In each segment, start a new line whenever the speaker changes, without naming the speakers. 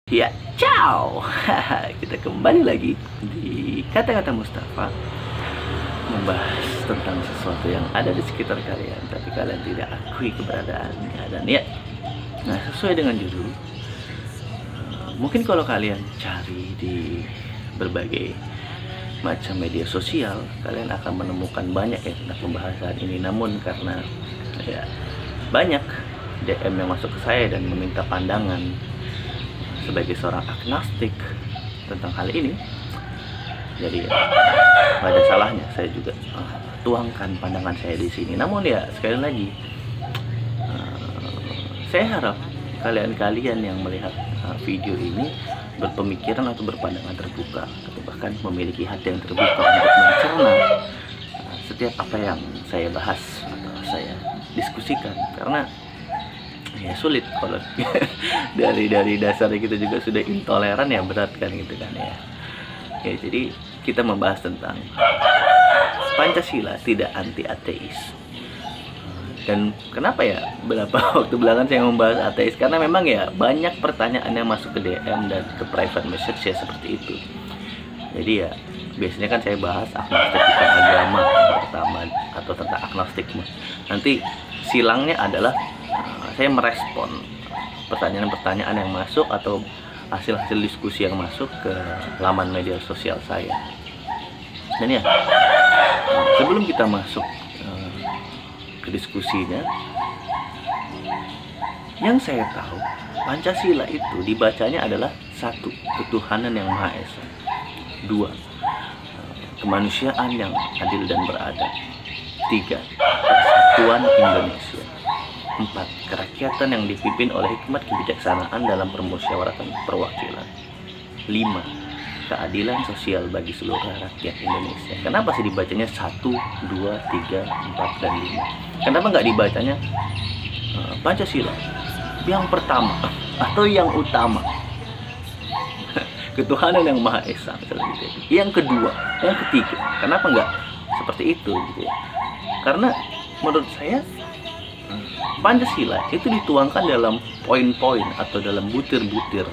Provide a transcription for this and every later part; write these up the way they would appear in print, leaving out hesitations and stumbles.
Ya, ciao. Kita kembali lagi di kata-kata Mustafa, membahas tentang sesuatu yang ada di sekitar kalian tapi kalian tidak akui keberadaannya. Dan ya, nah sesuai dengan judul, mungkin kalau kalian cari di berbagai macam media sosial, kalian akan menemukan banyak ya tentang pembahasan ini. Namun karena ya banyak DM yang masuk ke saya dan meminta pandangan sebagai seorang agnostik tentang hal ini, jadi ada salahnya saya juga tuangkan pandangan saya di sini. Namun ya sekali lagi, saya harap kalian-kalian yang melihat video ini berpemikiran atau berpandangan terbuka, atau bahkan memiliki hati yang terbuka untuk mencerna setiap apa yang saya bahas atau saya diskusikan. Karena ya sulit kalau dari dasarnya kita juga sudah intoleran, ya berat kan gitu kan ya. Ya jadi kita membahas tentang Pancasila tidak anti ateis. Dan kenapa ya beberapa waktu belakangan saya membahas ateis, karena memang ya banyak pertanyaan yang masuk ke DM dan ke private message ya seperti itu. Jadi ya biasanya kan saya bahas agnostik bukan agama pertama, atau tentang agnostikme. Nanti silangnya adalah saya merespon pertanyaan-pertanyaan yang masuk atau hasil-hasil diskusi yang masuk ke laman media sosial saya. Dan ya, sebelum kita masuk ke diskusinya, yang saya tahu Pancasila itu dibacanya adalah satu, ketuhanan yang Maha Esa; dua, kemanusiaan yang adil dan beradab; tiga, persatuan Indonesia; empat, kerakyatan yang dipimpin oleh hikmat kebijaksanaan dalam permusyawaratan perwakilan; lima, keadilan sosial bagi seluruh rakyat Indonesia. Kenapa sih dibacanya 1, 2, 3, 4, dan 5? Kenapa nggak dibacanya Pancasila yang pertama atau yang utama, ketuhanan yang Maha Esa misalnya gitu. Yang kedua, yang ketiga, kenapa nggak seperti itu gitu ya? Karena menurut saya Pancasila itu dituangkan dalam poin-poin atau dalam butir-butir,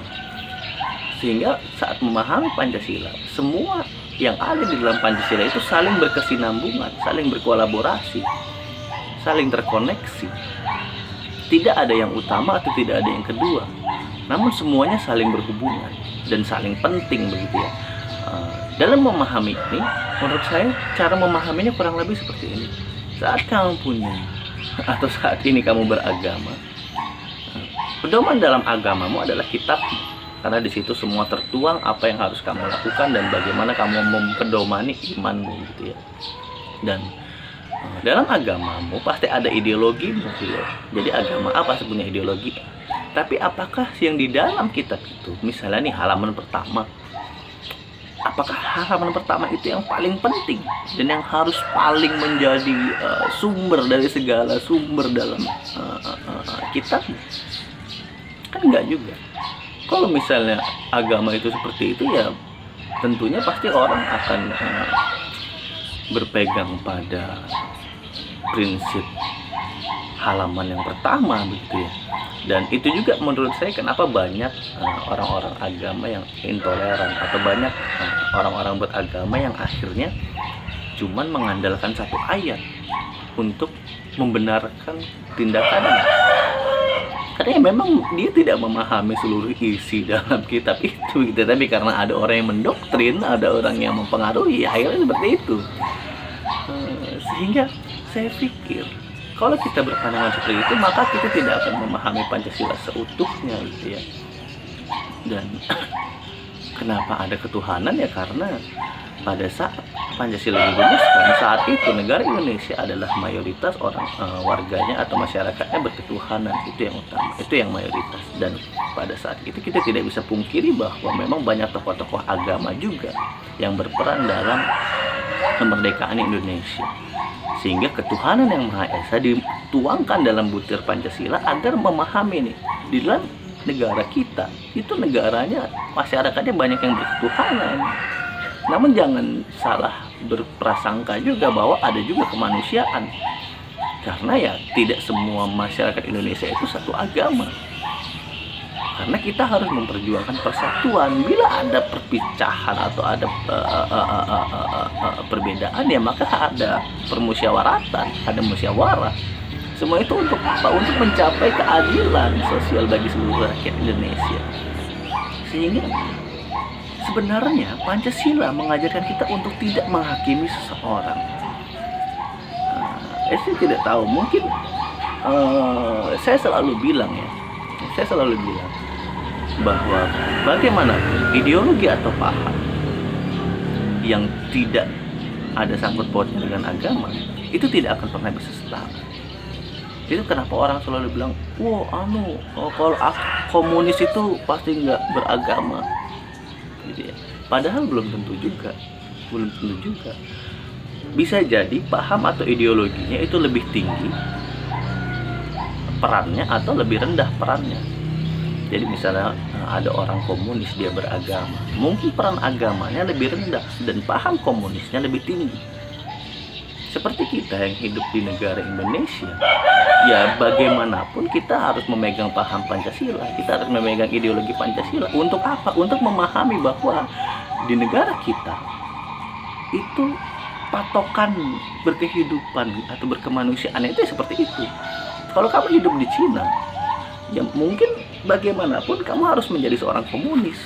sehingga saat memahami Pancasila, semua yang ada di dalam Pancasila itu saling berkesinambungan, saling berkolaborasi, saling terkoneksi. Tidak ada yang utama atau tidak ada yang kedua, namun semuanya saling berhubungan dan saling penting begitu ya. Dalam memahami ini, menurut saya cara memahaminya kurang lebih seperti ini. Saat kamu punya atau saat ini kamu beragama, pedoman dalam agamamu adalah kitabmu, karena di situ semua tertuang apa yang harus kamu lakukan dan bagaimana kamu mempedomani imanmu gitu ya. Dan dalam agamamu pasti ada ideologimu gitu ya. Jadi agama apa sih punya ideologi? Tapi apakah yang di dalam kitab itu, misalnya nih halaman pertama, apakah halaman pertama itu yang paling penting dan yang harus paling menjadi sumber dari segala sumber dalam kitab? Kan enggak juga. Kalau misalnya agama itu seperti itu, ya tentunya pasti orang akan berpegang pada prinsip halaman yang pertama begitu ya. Dan itu juga menurut saya kenapa banyak orang-orang agama yang intoleran, atau banyak orang-orang beragama yang akhirnya cuman mengandalkan satu ayat untuk membenarkan tindakannya. Karena ya memang dia tidak memahami seluruh isi dalam kitab itu gitu. Tapi karena ada orang yang mendoktrin, ada orang yang mempengaruhi, ya akhirnya seperti itu. Sehingga saya pikir kalau kita berpandangan seperti itu, maka kita tidak akan memahami Pancasila seutuhnya gitu ya. Dan kenapa ada ketuhanan? Ya karena pada saat Pancasila dirumuskan, saat itu negara Indonesia adalah mayoritas orang warganya atau masyarakatnya berketuhanan. Itu yang utama, itu yang mayoritas. Dan pada saat itu kita tidak bisa pungkiri bahwa memang banyak tokoh-tokoh agama juga yang berperan dalam kemerdekaan Indonesia. Sehingga ketuhanan yang Maha Esa dituangkan dalam butir Pancasila agar memahami nih, di dalam negara kita itu negaranya masyarakatnya banyak yang berketuhanan. Namun jangan salah berprasangka juga bahwa ada juga kemanusiaan, karena ya tidak semua masyarakat Indonesia itu satu agama. Karena kita harus memperjuangkan persatuan. Bila ada perpecahan atau ada perbedaan, ya maka ada permusyawaratan, ada musyawarah. Semua itu untuk apa? Untuk mencapai keadilan sosial bagi seluruh rakyat Indonesia. Sehingga sebenarnya Pancasila mengajarkan kita untuk tidak menghakimi seseorang. Saya tidak tahu, mungkin saya selalu bilang bahwa bagaimanapun ideologi atau paham yang tidak ada sangkut pautnya dengan agama itu tidak akan pernah bisa setara. Itu kenapa orang selalu bilang, kalau komunis itu pasti nggak beragama, gitu ya. Padahal belum tentu juga. Bisa jadi paham atau ideologinya itu lebih tinggi perannya atau lebih rendah perannya. Jadi misalnya ada orang komunis, dia beragama, mungkin peran agamanya lebih rendah dan paham komunisnya lebih tinggi. Seperti kita yang hidup di negara Indonesia, ya bagaimanapun kita harus memegang paham Pancasila, kita harus memegang ideologi Pancasila. Untuk apa? Untuk memahami bahwa di negara kita itu patokan berkehidupan atau berkemanusiaan itu seperti itu. Kalau kamu hidup di Cina, ya mungkin bagaimanapun kamu harus menjadi seorang komunis,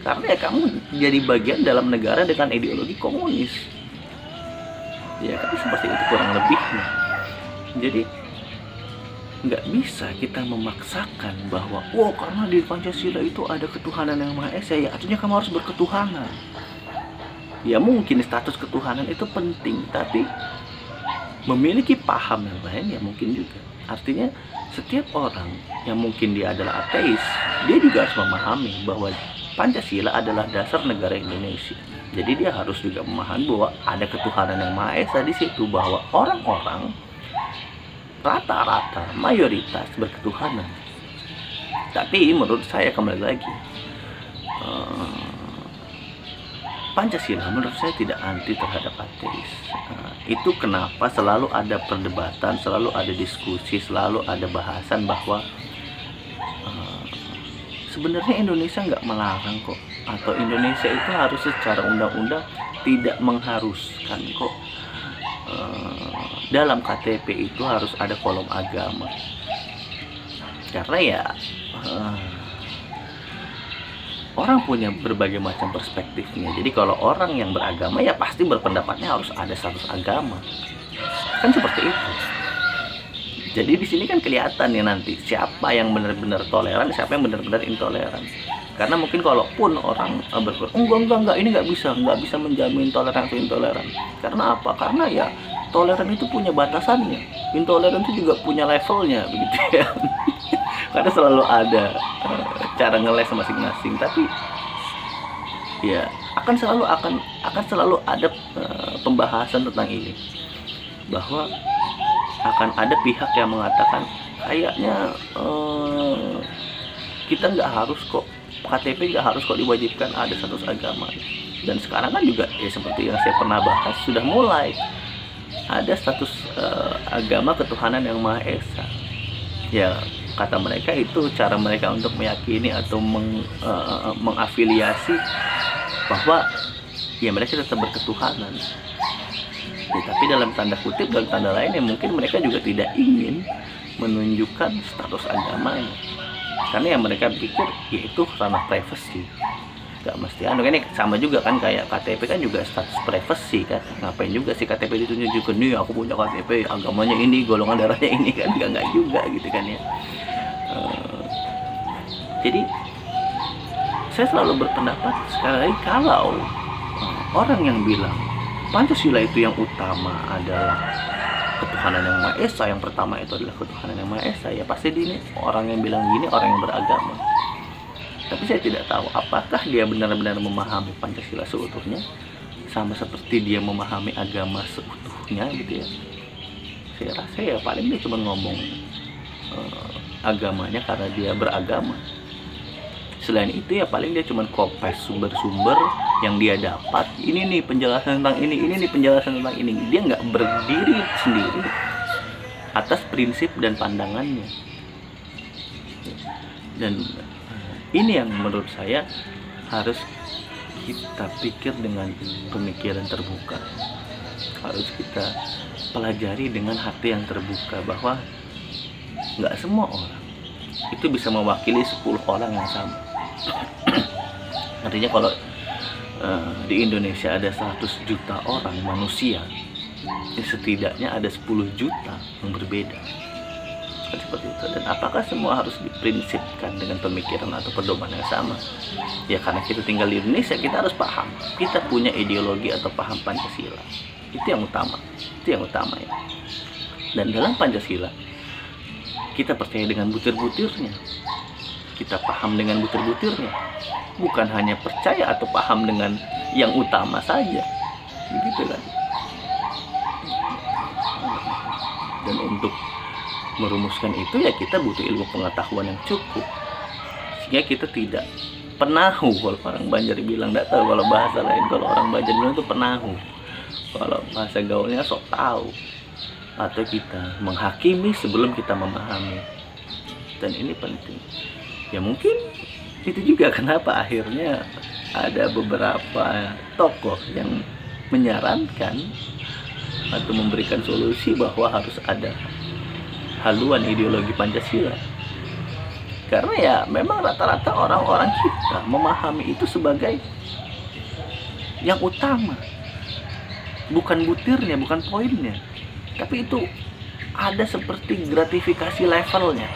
karena ya kamu jadi bagian dalam negara dengan ideologi komunis. Ya kan seperti itu kurang lebihnya. Jadi nggak bisa kita memaksakan bahwa karena di Pancasila itu ada ketuhanan yang Maha Esa, ya artinya kamu harus berketuhanan. Ya mungkin status ketuhanan itu penting, tapi memiliki paham yang lain ya mungkin juga. Artinya setiap orang yang mungkin dia adalah ateis, dia juga harus memahami bahwa Pancasila adalah dasar negara Indonesia. Jadi dia harus juga memahami bahwa ada ketuhanan yang Maha Esa di situ, bahwa orang-orang rata-rata mayoritas berketuhanan. Tapi menurut saya kembali lagi, Pancasila menurut saya tidak anti terhadap ateis. Itu kenapa selalu ada perdebatan, selalu ada diskusi, selalu ada bahasan bahwa sebenarnya Indonesia nggak melarang kok, atau Indonesia itu harus secara undang-undang tidak mengharuskan kok dalam KTP itu harus ada kolom agama. Karena ya orang punya berbagai macam perspektifnya. Jadi kalau orang yang beragama ya pasti berpendapatnya harus ada status agama. Kan seperti itu. Jadi di sini kan kelihatan ya nanti siapa yang benar-benar toleran, siapa yang benar-benar intoleran. Karena mungkin kalaupun orang berpikir enggak, ini nggak bisa menjamin toleran atau intoleran. Karena apa? Karena ya toleran itu punya batasannya, intoleran itu juga punya levelnya, begitu ya. Karena selalu ada cara ngeles masing-masing, tapi ya akan selalu ada pembahasan tentang ini, bahwa akan ada pihak yang mengatakan kayaknya kita nggak harus kok, KTP nggak harus kok diwajibkan ada status agama. Dan sekarang kan juga ya seperti yang saya pernah bahas, sudah mulai ada status agama ketuhanan yang Maha Esa. Ya kata mereka itu cara mereka untuk meyakini atau mengafiliasi bahwa ya mereka tetap berketuhanan. Ya, tapi dalam tanda kutip, dalam tanda lain ya mungkin mereka juga tidak ingin menunjukkan status agamanya, karena yang mereka pikir yaitu ranah privasi. Gak mesti kan ini sama juga kan kayak KTP kan juga status privasi kan. Ngapain juga sih KTP ditunjukin, nih aku punya KTP agamanya ini, golongan darahnya ini kan, enggak juga gitu kan ya. Jadi saya selalu berpendapat sekali lagi, kalau orang yang bilang Pancasila itu yang utama adalah ketuhanan yang Maha Esa, yang pertama itu adalah ketuhanan yang Maha Esa, ya pasti ini orang yang bilang gini orang yang beragama. Tapi saya tidak tahu apakah dia benar-benar memahami Pancasila seutuhnya, sama seperti dia memahami agama seutuhnya gitu ya. Saya rasa ya paling dia cuma ngomong agamanya karena dia beragama. Selain itu ya paling dia cuma copy sumber-sumber yang dia dapat. Ini nih penjelasan tentang ini nih penjelasan tentang ini. Dia nggak berdiri sendiri atas prinsip dan pandangannya. Dan Ini yang menurut saya harus kita pikir dengan pemikiran terbuka, harus kita pelajari dengan hati yang terbuka, bahwa nggak semua orang itu bisa mewakili 10 orang yang sama. Artinya kalau di Indonesia ada 100 juta orang manusia, ya setidaknya ada 10 juta yang berbeda. Kan seperti itu. Dan apakah semua harus diprinsipkan dengan pemikiran atau pedoman yang sama? Ya karena kita tinggal di Indonesia, kita harus paham kita punya ideologi atau paham Pancasila. Itu yang utama. Itu yang utama ya. Dan dalam Pancasila kita percaya dengan butir-butirnya, kita paham dengan butir-butirnya, bukan hanya percaya atau paham dengan yang utama saja, begitu kan? Dan untuk merumuskan itu ya kita butuh ilmu pengetahuan yang cukup, sehingga kita tidak penahu. Kalau orang Banjar bilang, nggak tahu kalau bahasa lain, kalau orang Banjar bilang itu penahu, kalau bahasa gaulnya sok tahu, atau kita menghakimi sebelum kita memahami. Dan ini penting ya. Mungkin itu juga kenapa akhirnya ada beberapa tokoh yang menyarankan atau memberikan solusi bahwa harus ada haluan ideologi Pancasila. Karena ya memang rata-rata orang-orang kita memahami itu sebagai yang utama, bukan butirnya, bukan poinnya, tapi itu ada seperti gratifikasi levelnya.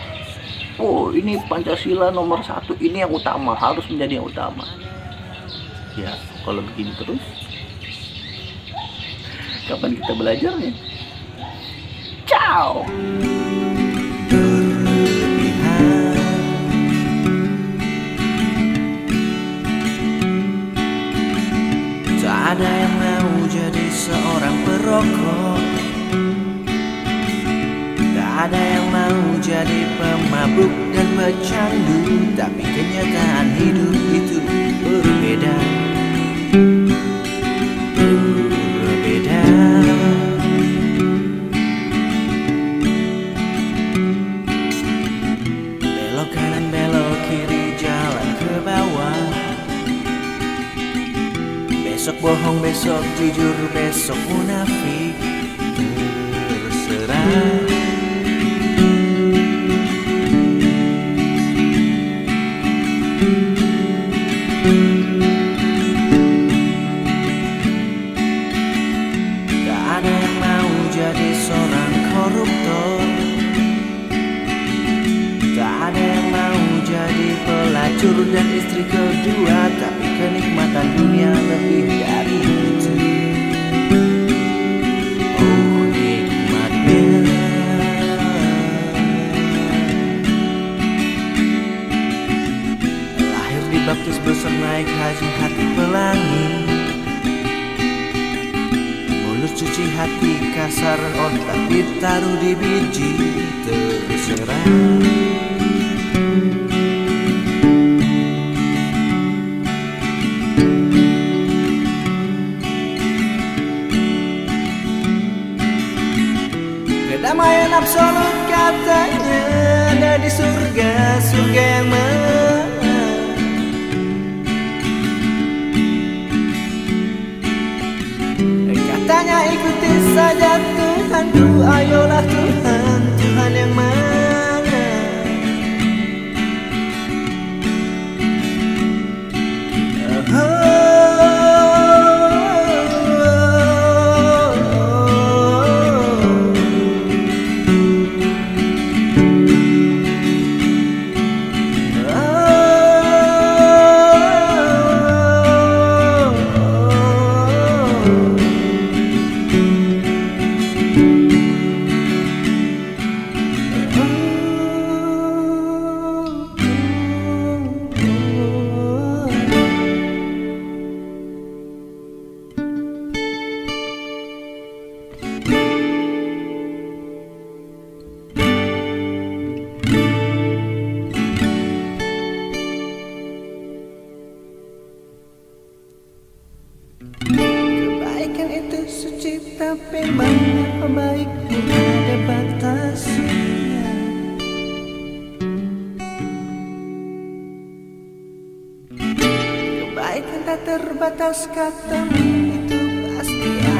Oh, ini Pancasila nomor 1, ini yang utama, harus menjadi yang utama. Ya, kalau begini terus, kapan kita belajarnya? Ciao.
Tak ada yang mau jadi seorang perokok, tak ada yang mau jadi pemabuk dan pecandu. Tapi kenyataan hidup itu berbeda, berbeda. Belok kanan, belok kiri, jalan ke bawah. Besok bohong, besok jujur, besok munafik. Terserah. Pelacur dan istri kedua, tapi kenikmatan dunia lebih dari itu. Oh nikmatnya. Lahir dibaptis, besar naik haji, hati pelangi. Mulut cuci, hati kasar, otak ditaruh di biji. Terserah. Kedamaian absolut katanya ada di surga, surga yang mana? Katanya ikuti saja Tuhanku, ayolah Tuhan, Tuhan yang mana? Kebaikan itu suci, tapi banyak baik ada batasnya. bagaikan tak terbatas katamu itu pasti